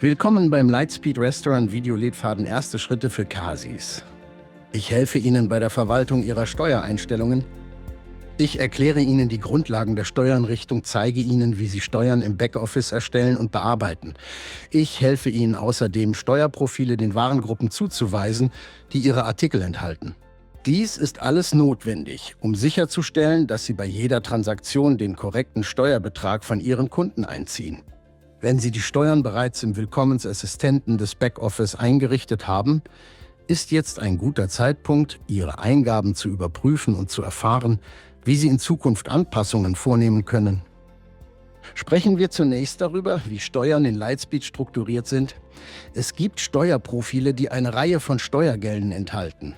Willkommen beim Lightspeed Restaurant Videoleitfaden Erste Schritte für Kasis. Ich helfe Ihnen bei der Verwaltung Ihrer Steuereinstellungen. Ich erkläre Ihnen die Grundlagen der Steuernrichtung, zeige Ihnen, wie Sie Steuern im Backoffice erstellen und bearbeiten. Ich helfe Ihnen außerdem, Steuerprofile den Warengruppen zuzuweisen, die Ihre Artikel enthalten. Dies ist alles notwendig, um sicherzustellen, dass Sie bei jeder Transaktion den korrekten Steuerbetrag von Ihren Kunden einziehen. Wenn Sie die Steuern bereits im Willkommensassistenten des Backoffice eingerichtet haben, ist jetzt ein guter Zeitpunkt, Ihre Eingaben zu überprüfen und zu erfahren, wie Sie in Zukunft Anpassungen vornehmen können. Sprechen wir zunächst darüber, wie Steuern in Lightspeed strukturiert sind. Es gibt Steuerprofile, die eine Reihe von Steuergeldern enthalten.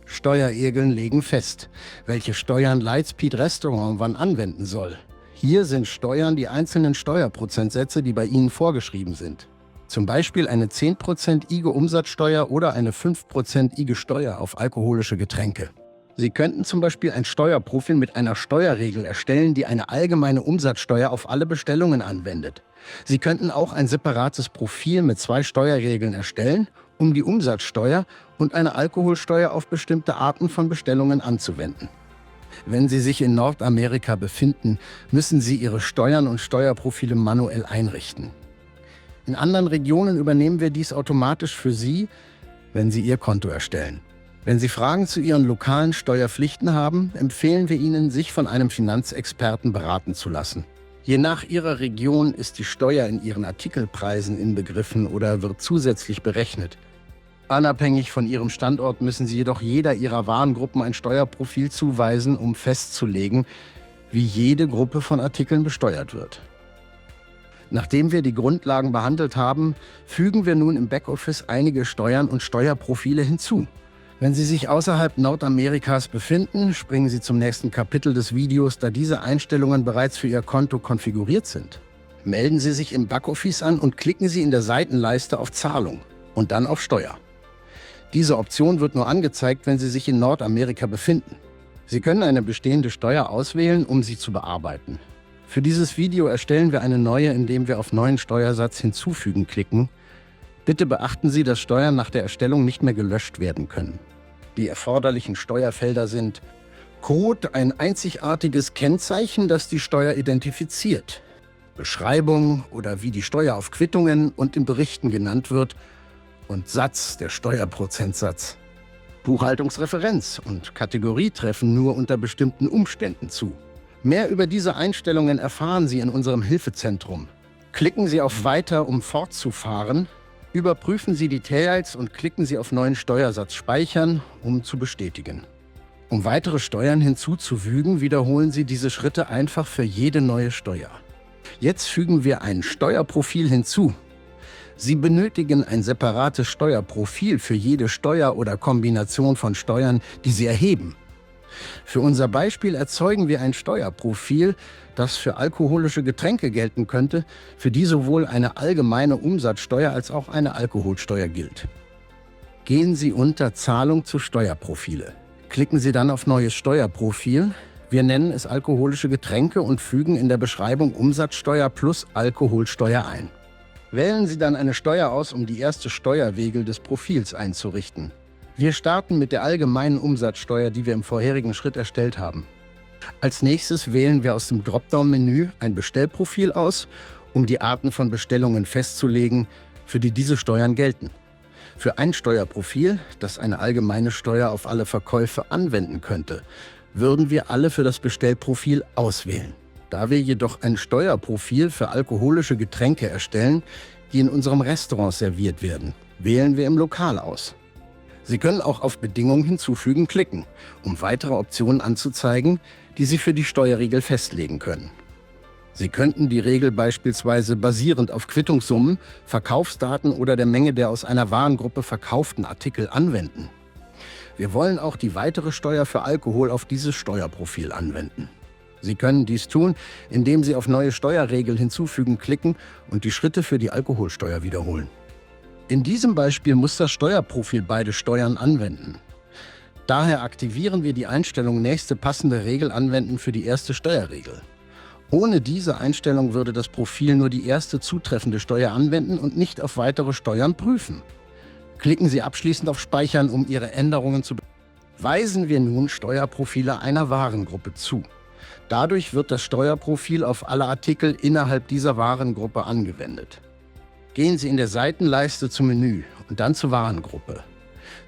Steuerregeln legen fest, welche Steuern Lightspeed Restaurant wann anwenden soll. Hier sind Steuern die einzelnen Steuerprozentsätze, die bei Ihnen vorgeschrieben sind. Zum Beispiel eine 10% IG Umsatzsteuer oder eine 5% IG Steuer auf alkoholische Getränke. Sie könnten zum Beispiel ein Steuerprofil mit einer Steuerregel erstellen, die eine allgemeine Umsatzsteuer auf alle Bestellungen anwendet. Sie könnten auch ein separates Profil mit 2 Steuerregeln erstellen, um die Umsatzsteuer und eine Alkoholsteuer auf bestimmte Arten von Bestellungen anzuwenden. Wenn Sie sich in Nordamerika befinden, müssen Sie Ihre Steuern und Steuerprofile manuell einrichten. In anderen Regionen übernehmen wir dies automatisch für Sie, wenn Sie Ihr Konto erstellen. Wenn Sie Fragen zu Ihren lokalen Steuerpflichten haben, empfehlen wir Ihnen, sich von einem Finanzexperten beraten zu lassen. Je nach Ihrer Region ist die Steuer in Ihren Artikelpreisen inbegriffen oder wird zusätzlich berechnet. Unabhängig von Ihrem Standort müssen Sie jedoch jeder Ihrer Warengruppen ein Steuerprofil zuweisen, um festzulegen, wie jede Gruppe von Artikeln besteuert wird. Nachdem wir die Grundlagen behandelt haben, fügen wir nun im Backoffice einige Steuern und Steuerprofile hinzu. Wenn Sie sich außerhalb Nordamerikas befinden, springen Sie zum nächsten Kapitel des Videos, da diese Einstellungen bereits für Ihr Konto konfiguriert sind. Melden Sie sich im Backoffice an und klicken Sie in der Seitenleiste auf Zahlung und dann auf Steuer. Diese Option wird nur angezeigt, wenn Sie sich in Nordamerika befinden. Sie können eine bestehende Steuer auswählen, um sie zu bearbeiten. Für dieses Video erstellen wir eine neue, indem wir auf Neuen Steuersatz hinzufügen klicken. Bitte beachten Sie, dass Steuern nach der Erstellung nicht mehr gelöscht werden können. Die erforderlichen Steuerfelder sind Code, ein einzigartiges Kennzeichen, das die Steuer identifiziert, Beschreibung oder wie die Steuer auf Quittungen und in Berichten genannt wird, und Satz, der Steuerprozentsatz. Buchhaltungsreferenz und Kategorie treffen nur unter bestimmten Umständen zu. Mehr über diese Einstellungen erfahren Sie in unserem Hilfezentrum. Klicken Sie auf Weiter, um fortzufahren. Überprüfen Sie Details und klicken Sie auf Neuen Steuersatz speichern, um zu bestätigen. Um weitere Steuern hinzuzufügen, wiederholen Sie diese Schritte einfach für jede neue Steuer. Jetzt fügen wir ein Steuerprofil hinzu. Sie benötigen ein separates Steuerprofil für jede Steuer oder Kombination von Steuern, die Sie erheben. Für unser Beispiel erzeugen wir ein Steuerprofil, das für alkoholische Getränke gelten könnte, für die sowohl eine allgemeine Umsatzsteuer als auch eine Alkoholsteuer gilt. Gehen Sie unter Zahlung zu Steuerprofile. Klicken Sie dann auf Neues Steuerprofil. Wir nennen es alkoholische Getränke und fügen in der Beschreibung Umsatzsteuer plus Alkoholsteuer ein. Wählen Sie dann eine Steuer aus, um die erste Steuerregel des Profils einzurichten. Wir starten mit der allgemeinen Umsatzsteuer, die wir im vorherigen Schritt erstellt haben. Als nächstes wählen wir aus dem Dropdown-Menü ein Bestellprofil aus, um die Arten von Bestellungen festzulegen, für die diese Steuern gelten. Für ein Steuerprofil, das eine allgemeine Steuer auf alle Verkäufe anwenden könnte, würden wir alle für das Bestellprofil auswählen. Da wir jedoch ein Steuerprofil für alkoholische Getränke erstellen, die in unserem Restaurant serviert werden, wählen wir im Lokal aus. Sie können auch auf Bedingungen hinzufügen klicken, um weitere Optionen anzuzeigen, die Sie für die Steuerregel festlegen können. Sie könnten die Regel beispielsweise basierend auf Quittungssummen, Verkaufsdaten oder der Menge der aus einer Warengruppe verkauften Artikel anwenden. Wir wollen auch die weitere Steuer für Alkohol auf dieses Steuerprofil anwenden. Sie können dies tun, indem Sie auf Neue Steuerregel hinzufügen klicken und die Schritte für die Alkoholsteuer wiederholen. In diesem Beispiel muss das Steuerprofil beide Steuern anwenden. Daher aktivieren wir die Einstellung Nächste passende Regel anwenden für die erste Steuerregel. Ohne diese Einstellung würde das Profil nur die erste zutreffende Steuer anwenden und nicht auf weitere Steuern prüfen. Klicken Sie abschließend auf Speichern, um Ihre Änderungen zu Weisen wir nun Steuerprofile einer Warengruppe zu. Dadurch wird das Steuerprofil auf alle Artikel innerhalb dieser Warengruppe angewendet. Gehen Sie in der Seitenleiste zum Menü und dann zur Warengruppe.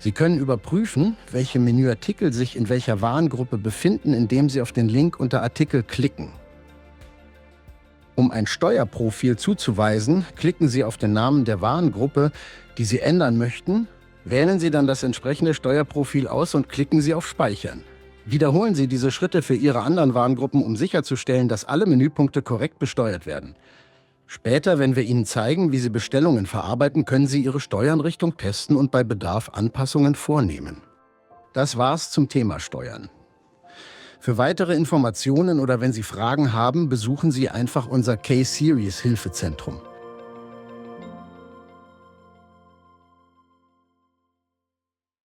Sie können überprüfen, welche Menüartikel sich in welcher Warengruppe befinden, indem Sie auf den Link unter Artikel klicken. Um ein Steuerprofil zuzuweisen, klicken Sie auf den Namen der Warengruppe, die Sie ändern möchten. Wählen Sie dann das entsprechende Steuerprofil aus und klicken Sie auf Speichern. Wiederholen Sie diese Schritte für Ihre anderen Warengruppen, um sicherzustellen, dass alle Menüpunkte korrekt besteuert werden. Später, wenn wir Ihnen zeigen, wie Sie Bestellungen verarbeiten, können Sie Ihre Steuernrichtung testen und bei Bedarf Anpassungen vornehmen. Das war's zum Thema Steuern. Für weitere Informationen oder wenn Sie Fragen haben, besuchen Sie einfach unser K-Series Hilfezentrum.